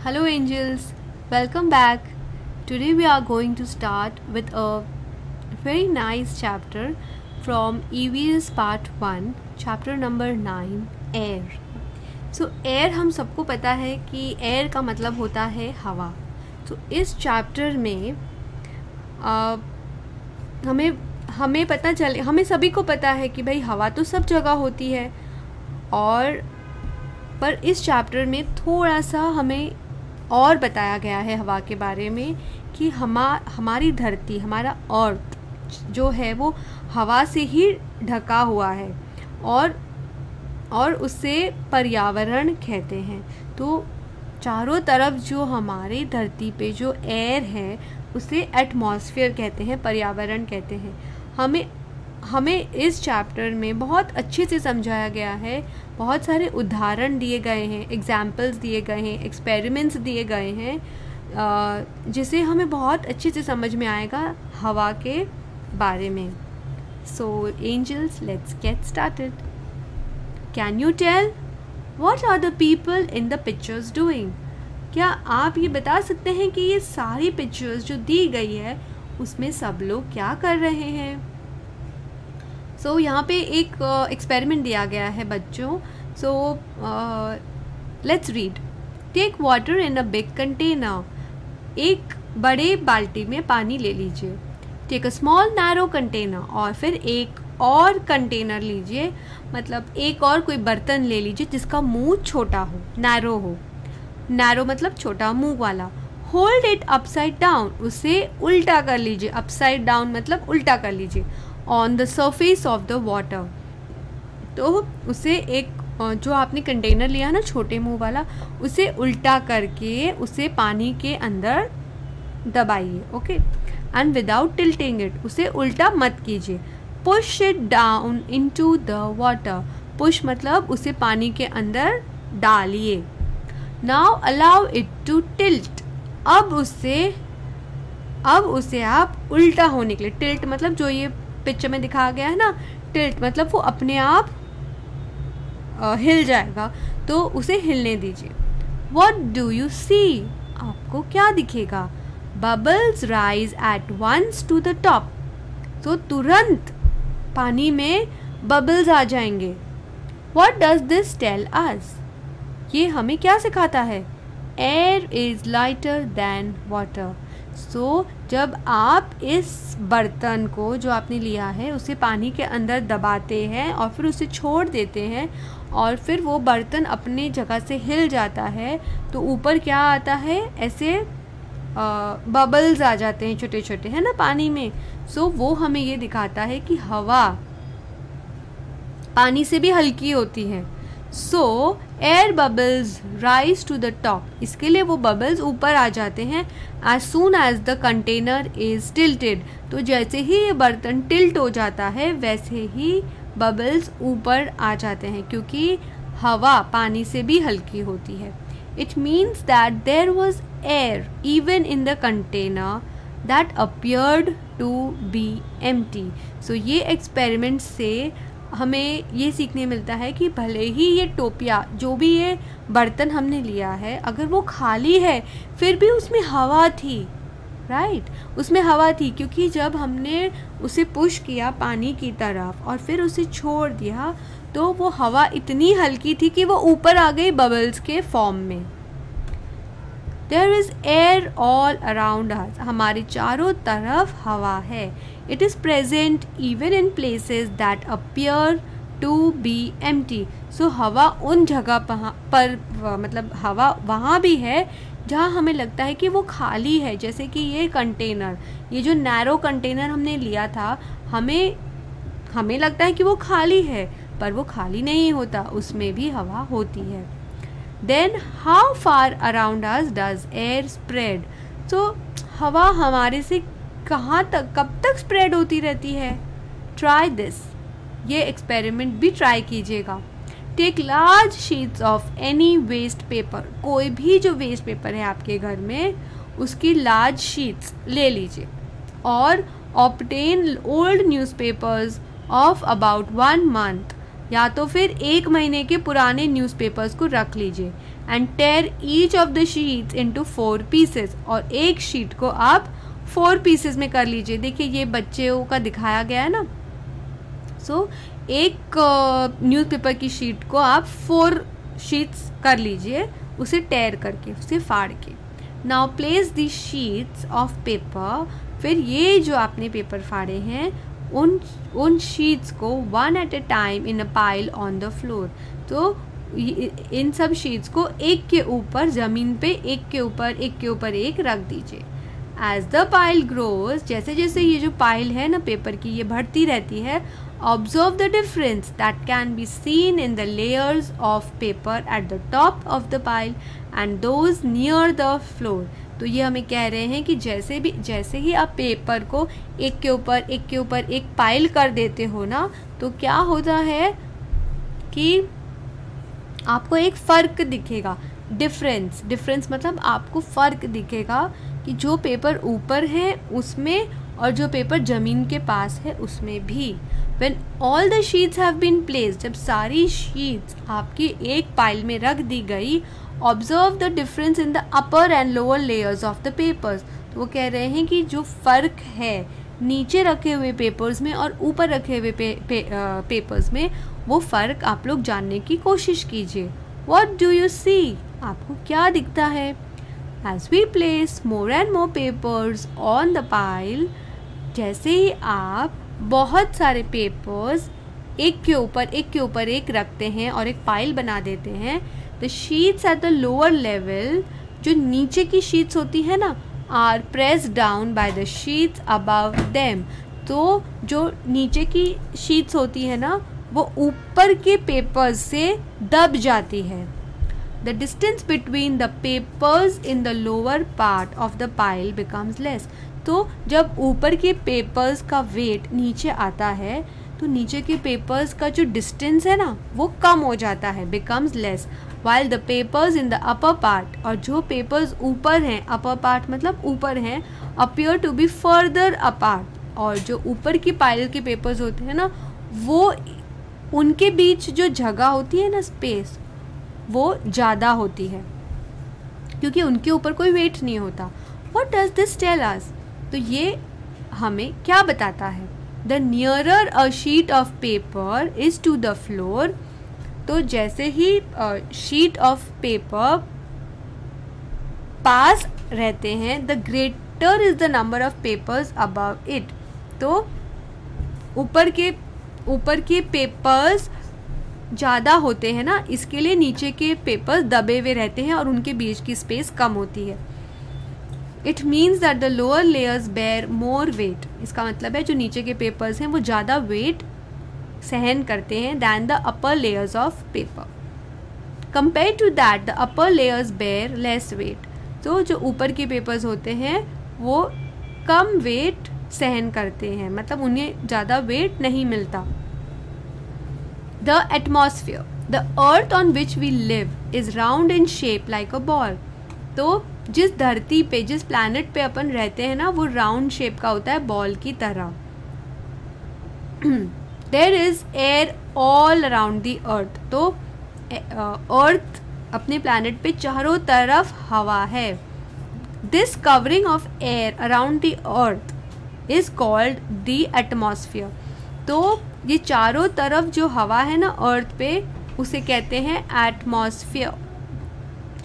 Hello angels, welcome back. Today we are going to start with a very nice chapter from EVS part 1, chapter number 9, air. So air हम सबको पता है कि air का मतलब होता है हवा. तो इस चैप्टर में हमें सभी को पता है कि भाई हवा तो सब जगह होती है, और पर इस चैप्टर में थोड़ा सा हमें और बताया गया है हवा के बारे में कि हमारी धरती, हमारा अर्थ जो है वो हवा से ही ढका हुआ है और उसे पर्यावरण कहते हैं. तो चारों तरफ जो हमारी धरती पे जो एयर है उसे एटमॉस्फेयर कहते हैं, पर्यावरण कहते हैं. हमें इस चैप्टर में बहुत अच्छे से समझाया गया है. बहुत सारे उदाहरण दिए गए हैं, एग्जाम्पल्स दिए गए हैं, एक्सपेरिमेंट्स दिए गए हैं, जिसे हमें बहुत अच्छे से समझ में आएगा हवा के बारे में. So angels, let's get started. Can you tell what are the people in the pictures doing? क्या आप ये बता सकते हैं कि ये सारी पिक्चर्स जो दी गई है उसमें सब लोग क्या कर रहे हैं? सो यहाँ पे एक एक्सपेरिमेंट दिया गया है बच्चों. So let's read. Take water in a big container. एक बड़े बाल्टी में पानी ले लीजिए. Take a small narrow container. और फिर एक और कंटेनर लीजिए, मतलब एक और कोई बर्तन ले लीजिए जिसका मुंह छोटा हो, नैरो हो. नैरो मतलब छोटा मुंह वाला. Hold it upside down. उसे उल्टा कर लीजिए. अपसाइड डाउन मतलब उल्टा कर लीजिए. On the surface of the water. तो उसे एक जो आपने कंटेनर लिया ना छोटे मुंह वाला, उसे उल्टा करके उसे पानी के अंदर दबाइए. Okay, and without tilting it. उसे उल्टा मत कीजिए. Push it down into the water. Push मतलब उसे पानी के अंदर डालिए. Now allow it to tilt. अब उसे आप उल्टा होने के लिए, टिल्ट मतलब जो ये पिक्चर में दिखाया गया है ना, टिल्ट मतलब वो अपने आप हिल जाएगा, तो उसे हिलने दीजिए. What do you see? आपको क्या दिखेगा? Bubbles rise at once to the top. तो तुरंत पानी में बबल्स आ जाएंगे. What does this tell us? ये हमें क्या सिखाता है? Air is lighter than water. सो जब आप इस बर्तन को जो आपने लिया है उसे पानी के अंदर दबाते हैं और फिर उसे छोड़ देते हैं और फिर वो बर्तन अपने जगह से हिल जाता है, तो ऊपर क्या आता है, ऐसे बबल्स आ जाते हैं छोटे छोटे, है ना, पानी में. सो वो हमें ये दिखाता है कि हवा पानी से भी हल्की होती है. So air bubbles rise to the top. इसके लिए वो बबल्स ऊपर आ जाते हैं as soon as the container is tilted. तो जैसे ही ये बर्तन टिल्ट हो जाता है वैसे ही बबल्स ऊपर आ जाते हैं, क्योंकि हवा पानी से भी हल्की होती है. It means that there was air even in the container that appeared to be empty. So ये एक्सपेरिमेंट से हमें ये सीखने मिलता है कि भले ही ये टोपिया, जो भी ये बर्तन हमने लिया है, अगर वो खाली है फिर भी उसमें हवा थी. राइट, उसमें हवा थी, क्योंकि जब हमने उसे पुश किया पानी की तरफ और फिर उसे छोड़ दिया तो वो हवा इतनी हल्की थी कि वो ऊपर आ गई बबल्स के फॉर्म में. There is air all around us. हमारे चारों तरफ हवा है. It is present even in places that appear to be empty. So हवा उन जगह पर मतलब हवा वहाँ भी है जहाँ हमें लगता है कि वो खाली है. जैसे कि ये कंटेनर, ये जो नैरो कंटेनर हमने लिया था, हमें लगता है कि वो खाली है, पर वो खाली नहीं होता, उसमें भी हवा होती है. Then how far around us does air spread? So हवा हमारे से कहाँ तक, कब तक स्प्रेड होती रहती है? Try this. ये एक्सपेरिमेंट भी ट्राई कीजिएगा. Take large sheets of any waste paper. कोई भी जो वेस्ट पेपर है आपके घर में, उसकी लार्ज शीट्स ले लीजिए. और obtain old newspapers of about 1 month. या तो फिर 1 महीने के पुराने न्यूज़पेपर्स को रख लीजिए. And tear each of the sheets into 4 pieces, और एक शीट को आप 4 पीसेस में कर लीजिए। देखिए ये बच्चों का दिखाया गया है ना। सो एक न्यूज़पेपर की शीट को आप 4 शीट्स कर लीजिए, उसे टेयर करके, उसे फाड़ के। Now place the sheets of paper, फिर ये जो आपने पेपर फाड़े हैं उन शीट्स को one at a time in a pile on the floor. तो इन सब शीट्स को एक के ऊपर ज़मीन पे एक के ऊपर एक रख दीजिए। एज द पाइल ग्रोज, जैसे जैसे ये जो पाइल है ना पेपर की ये बढ़ती रहती है, observe the difference that can be seen in the layers of paper at the top of the pile and those near the floor. तो ये हमें कह रहे हैं कि जैसे ही आप पेपर को एक के ऊपर एक पाइल कर देते हो ना, तो क्या होता है कि आपको एक फ़र्क दिखेगा। डिफरेंस मतलब आपको फ़र्क दिखेगा कि जो पेपर ऊपर है उसमें और जो पेपर ज़मीन के पास है उसमें भी। When all the sheets have been placed, जब सारी शीट्स आपकी एक पाइल में रख दी गई, observe the difference in the upper and lower layers of the papers. तो वो कह रहे हैं कि जो फ़र्क है नीचे रखे हुए पेपर्स में और ऊपर रखे हुए पेपर्स में, वो फ़र्क आप लोग जानने की कोशिश कीजिए। What do you see? आपको क्या दिखता है? As we place more and more papers on the pile, जैसे ही आप बहुत सारे पेपर्स एक के ऊपर एक रखते हैं और एक पाइल बना देते हैं, the sheets at the lower level, जो नीचे की शीट्स होती है ना, are press down by the sheets above them. तो जो नीचे की शीट्स होती है ना, वो ऊपर के पेपर्स से दब जाती है। The distance between the papers in the lower part of the pile becomes less. तो जब ऊपर के पेपर्स का वेट नीचे आता है तो नीचे के पेपर्स का जो डिस्टेंस है ना वो कम हो जाता है, becomes less, while the papers in the upper part, और जो पेपर्स ऊपर हैं, अपर पार्ट मतलब ऊपर हैं, appear to be further apart, और जो ऊपर की पाइल के पेपर्स होते हैं ना, वो उनके बीच जो जगह होती है ना, स्पेस, वो ज़्यादा होती है क्योंकि उनके ऊपर कोई वेट नहीं होता। What does this tell us? तो ये हमें क्या बताता है? The nearer a sheet of paper is to the floor, तो जैसे ही शीट ऑफ पेपर पास रहते हैं, the greater is the number of papers above it। तो ऊपर के पेपर्स ज़्यादा होते हैं ना, इसके लिए नीचे के पेपर्स दबे हुए रहते हैं और उनके बीच की स्पेस कम होती है। It means that the lower layers bear more weight, इसका मतलब है जो नीचे के पेपर्स हैं वो ज़्यादा वेट सहन करते हैं than the upper layers of paper. Compare to that the upper layers bear less weight, तो जो ऊपर के पेपर्स होते हैं वो कम वेट सहन करते हैं, मतलब उन्हें ज़्यादा वेट नहीं मिलता। The atmosphere, the earth on which we live is round in shape like a ball. तो जिस धरती पे, जिस प्लैनेट पे अपन रहते हैं ना, वो राउंड शेप का होता है, बॉल की तरह। There is air all around the earth, तो अर्थ अपने प्लैनेट पे चारों तरफ हवा है। This covering of air around the earth is called the atmosphere. तो ये चारों तरफ जो हवा है ना अर्थ पे, उसे कहते हैं atmosphere.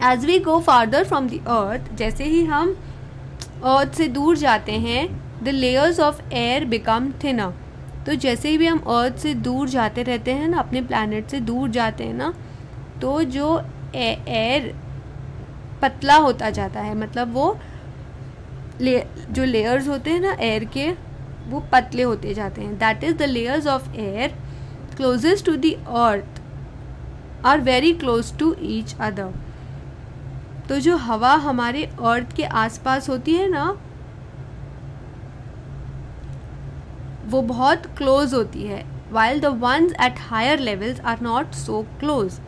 As we go farther from the earth, जैसे ही हम अर्थ से दूर जाते हैं, the layers of air become thinner. तो जैसे ही भी हम अर्थ से दूर जाते रहते हैं ना, अपने प्लैनेट से दूर जाते हैं ना, तो जो एयर पतला होता जाता है, मतलब वो जो लेयर्स होते हैं ना एयर के, वो पतले होते जाते हैं। That is the layers of air closest to the earth are very close to each other. तो जो हवा हमारे अर्थ के आसपास होती है ना, वो बहुत क्लोज होती है, while the ones at higher levels are not so close।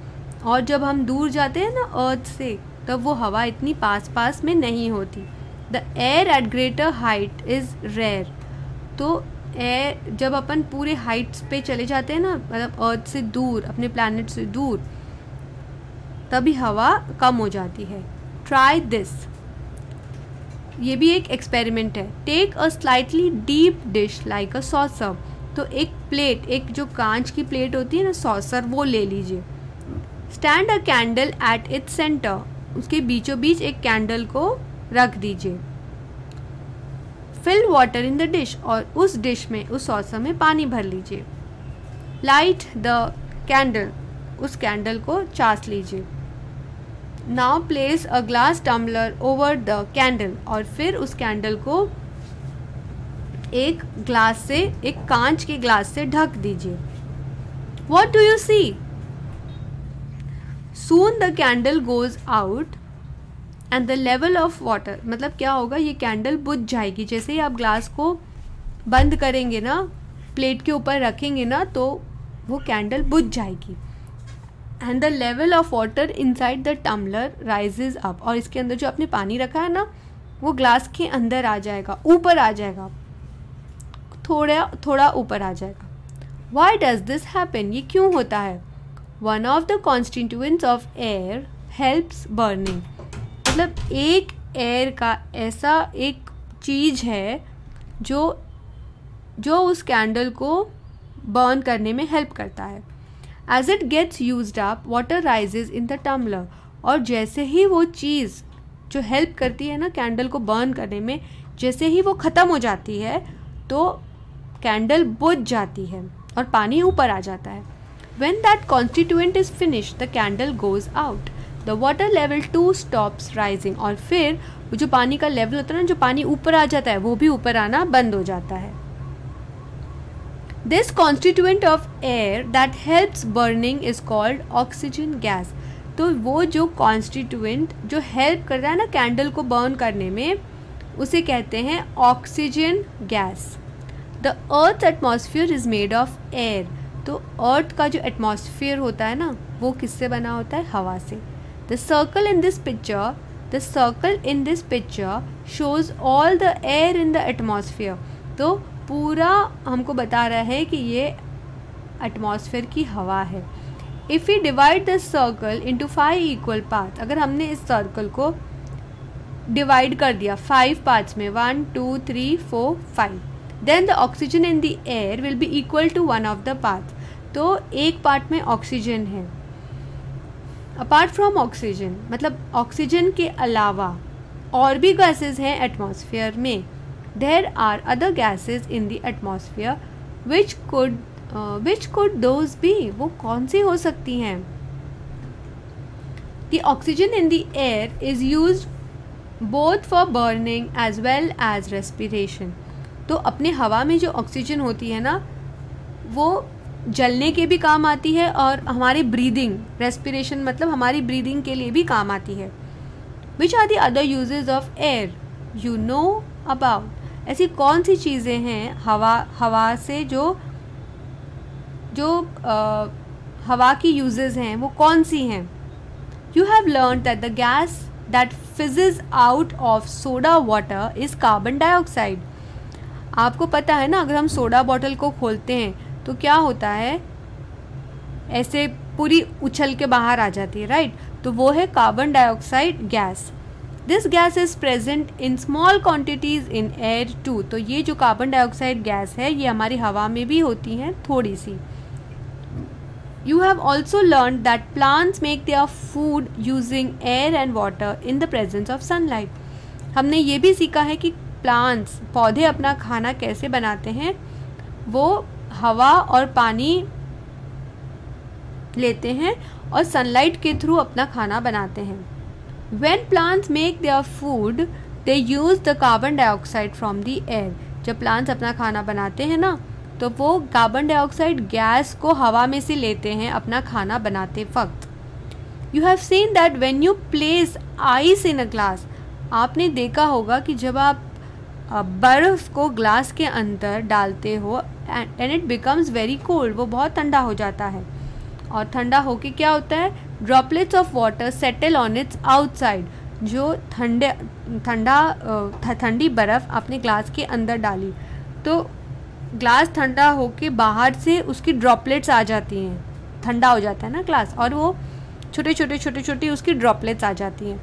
और जब हम दूर जाते हैं ना अर्थ से, तब वो हवा इतनी पास पास में नहीं होती। The air at greater height is rare। तो एयर जब अपन पूरे हाइट्स पे चले जाते हैं ना, मतलब अर्थ से दूर, अपने प्लैनेट से दूर, तभी हवा कम हो जाती है। ट्राई दिस, ये भी एक एक्सपेरिमेंट है। Take a slightly deep dish like a saucer, तो एक प्लेट, एक जो कांच की प्लेट होती है ना सॉसर, वो ले लीजिए। Stand a candle at its centre, उसके बीचों बीच एक कैंडल को रख दीजिए। Fill water in the dish, और उस डिश में, उस सॉसर में पानी भर लीजिए। लाइट द कैंडल, उस कैंडल को चास लीजिए। Now place a glass tumbler over the candle, और फिर उस कैंडल को एक ग्लास से, एक कांच के ग्लास से ढक दीजिए। What do you see? Soon the candle goes out and the level of water, मतलब क्या होगा, ये कैंडल बुझ जाएगी। जैसे ही आप ग्लास को बंद करेंगे ना, प्लेट के ऊपर रखेंगे ना, तो वो कैंडल बुझ जाएगी। And the level of water inside the tumbler rises up, और इसके अंदर जो आपने पानी रखा है ना, वो ग्लास के अंदर आ जाएगा, ऊपर आ जाएगा, थोड़ा ऊपर आ जाएगा। Why does this happen? ये क्यों होता है? One of the constituents of air helps burning, मतलब एक एयर का ऐसा एक चीज़ है जो उस कैंडल को बर्न करने में हेल्प करता है। As it gets used up, water rises in the tumbler, और जैसे ही वो चीज़ जो हेल्प करती है ना कैंडल को बर्न करने में, जैसे ही वो ख़त्म हो जाती है तो कैंडल बुझ जाती है और पानी ऊपर आ जाता है। When that constituent is finished, the candle goes out. The water level too stops rising, और फिर वो जो पानी का लेवल होता है ना, जो पानी ऊपर आ जाता है, वो भी ऊपर आना बंद हो जाता है। This constituent of air that helps burning is called oxygen gas. तो वो जो constituent जो हेल्प करता है ना कैंडल को बर्न करने में, उसे कहते हैं oxygen gas. The earth atmosphere is made of air, तो अर्थ का जो एटमॉस्फेयर होता है ना, वो किससे बना होता है? हवा से। The circle in this picture shows all the air in the atmosphere, तो पूरा हमको बता रहा है कि ये एटमॉस्फेयर की हवा है। If you divide the circle into 5 equal part, अगर हमने इस सर्कल को डिवाइड कर दिया 5 पार्ट्स में, 1 2 3 4 5, then the oxygen in the air will be equal to 1 of the part, तो एक पार्ट में ऑक्सीजन है। अपार्ट फ्रॉम ऑक्सीजन, मतलब ऑक्सीजन के अलावा और भी गैसेस हैं एटमॉस्फेयर में। There are other gases in the atmosphere which could those be, वो कौन सी हो सकती हैं? The oxygen in the air is used both for burning as well as respiration, तो अपने हवा में जो ऑक्सीजन होती है ना, वो जलने के भी काम आती है और हमारी ब्रीदिंग, रेस्पिरेशन मतलब हमारी ब्रीदिंग के लिए भी काम आती है। Which are the other uses of air you know about, ऐसी कौन सी चीज़ें हैं हवा से जो हवा की यूजेस हैं, वो कौन सी हैं? You have learn that the gas that fizzes out of soda water is carbon dioxide. आपको पता है ना, अगर हम सोडा बॉटल को खोलते हैं तो क्या होता है, ऐसे पूरी उछल के बाहर आ जाती है, राइट? तो वो है carbon dioxide gas. This gas is present in small quantities in air too, तो ये जो कार्बन डाइऑक्साइड गैस है ये हमारी हवा में भी होती हैं थोड़ी सी। You have also learn that plants make their food using air and water in the presence of sunlight. हमने ये भी सीखा है कि प्लांट्स, पौधे अपना खाना कैसे बनाते हैं, वो हवा और पानी लेते हैं और सनलाइट के थ्रू अपना खाना बनाते हैं। When plants make their food, they use the carbon dioxide from the air. जब प्लांट्स अपना खाना बनाते हैं ना, तो वो कार्बन डाइऑक्साइड गैस को हवा में से लेते हैं अपना खाना बनाते वक्त। You have seen that when you place ice in a glass, आपने देखा होगा कि जब आप बर्फ़ को ग्लास के अंदर डालते हो and it becomes very cold, वो बहुत ठंडा हो जाता है, और ठंडा होके क्या होता है, droplets of water settle on it's outside, जो ठंडी बर्फ़ आपने ग्लास के अंदर डाली तो ग्लास ठंडा होके बाहर से उसकी ड्रॉपलेट्स आ जाती हैं, ठंडा हो जाता है ना ग्लास, और वो छोटे छोटे छोटे छोटे उसकी ड्रॉपलेट्स आ जाती हैं.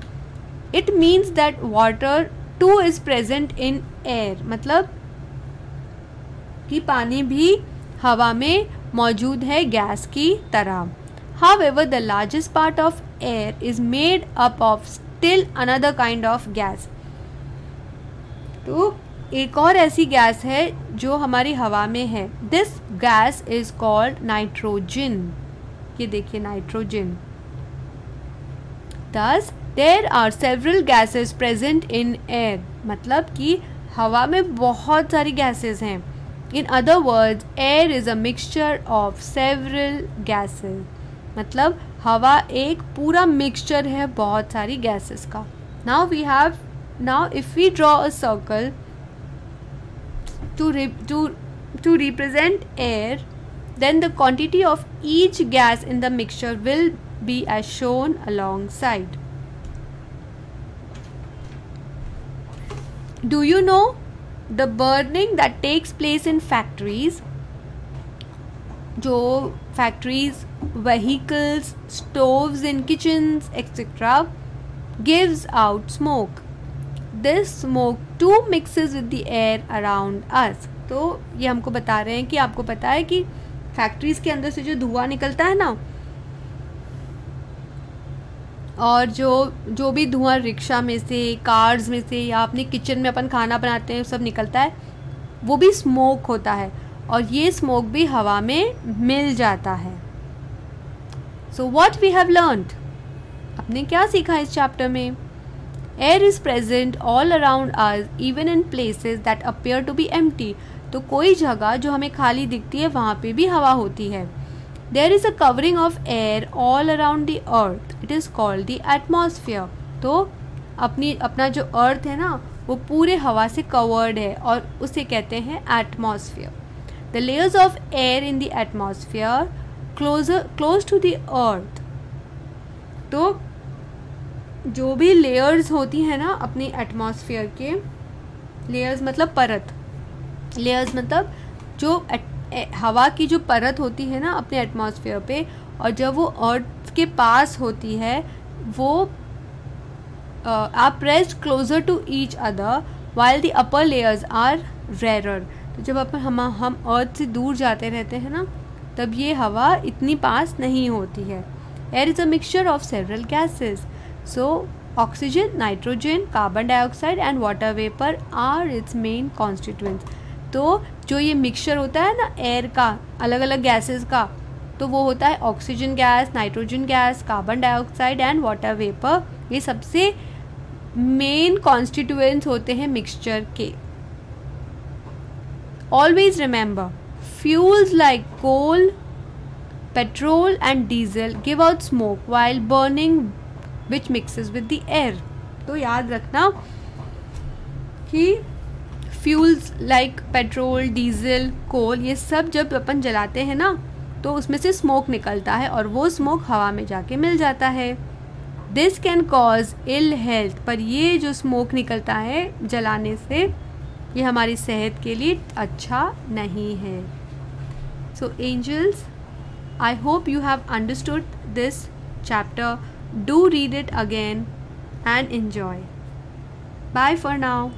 It means that water two is present in air, मतलब कि पानी भी हवा में मौजूद है गैस की तरह. However, the largest part of air is made up of still another kind of gas. तो एक और ऐसी गैस है जो हमारी हवा में है. This gas is called nitrogen. ये देखिए nitrogen. Thus, there are several gases present in air. मतलब कि हवा में बहुत सारी गैसेस हैं. In other words, air is a mixture of several gases. मतलब हवा एक पूरा मिक्सचर है बहुत सारी गैसेस का. Now if we draw a circle to represent air, then the quantity of each gas in the mixture will be as shown alongside. Do you know the burning that takes place in factories? जो factories, vehicles, stoves in kitchens, etc. gives out smoke. This smoke too mixes with the air around us. तो ये हमको बता रहे हैं कि आपको पता है कि फैक्ट्रीज के अंदर से जो धुआं निकलता है ना, और जो भी धुआं रिक्शा में से, कार्स में से, या अपने किचन में अपन खाना बनाते हैं सब निकलता है, वो भी स्मोक होता है. और ये स्मोक भी हवा में मिल जाता है. So what we have learned, आपने क्या सीखा इस चैप्टर में? Air is present all around us even in places that appear to empty empty. तो कोई जगह जो हमें खाली दिखती है वहाँ पे भी हवा होती है. There is a covering of air all around the earth, it is called the atmosphere. तो अपना जो अर्थ है ना वो पूरे हवा से कवर्ड है और उसे कहते हैं atmosphere. The layers of air in the atmosphere close to the earth. तो जो भी लेयर्स होती हैं ना अपनी एटमॉस्फेयर के, लेयर्स मतलब परत, लेयर्स मतलब जो हवा की जो परत होती है ना अपने एटमॉस्फेयर पे, और जब वो अर्थ के पास होती है वो are pressed closer to each other while the upper layers are rarer. तो जब अपन हम अर्थ से दूर जाते रहते हैं ना तब ये हवा इतनी पास नहीं होती है. Air is a mixture of several gases. So oxygen, nitrogen, carbon dioxide and water vapour are its main constituents. तो जो ये मिक्सचर होता है ना एयर का, अलग अलग गैसेस का, तो वो होता है oxygen gas, nitrogen gas, carbon dioxide and water vapour. ये सबसे मेन कॉन्स्टिट्यूएंट्स होते हैं मिक्सचर के. Always remember, fuels like coal, petrol and diesel give out smoke while burning, which mixes with the air. तो याद रखना कि फ्यूल्स लाइक पेट्रोल, डीजल, कोल, ये सब जब अपन जलाते हैं ना तो उसमें से स्मोक निकलता है और वो स्मोक हवा में जाके मिल जाता है. This can cause ill health. पर ये जो स्मोक निकलता है जलाने से ये हमारी सेहत के लिए अच्छा नहीं है. So angels, I hope you have understood this chapter. Do read it again and enjoy. Bye for now.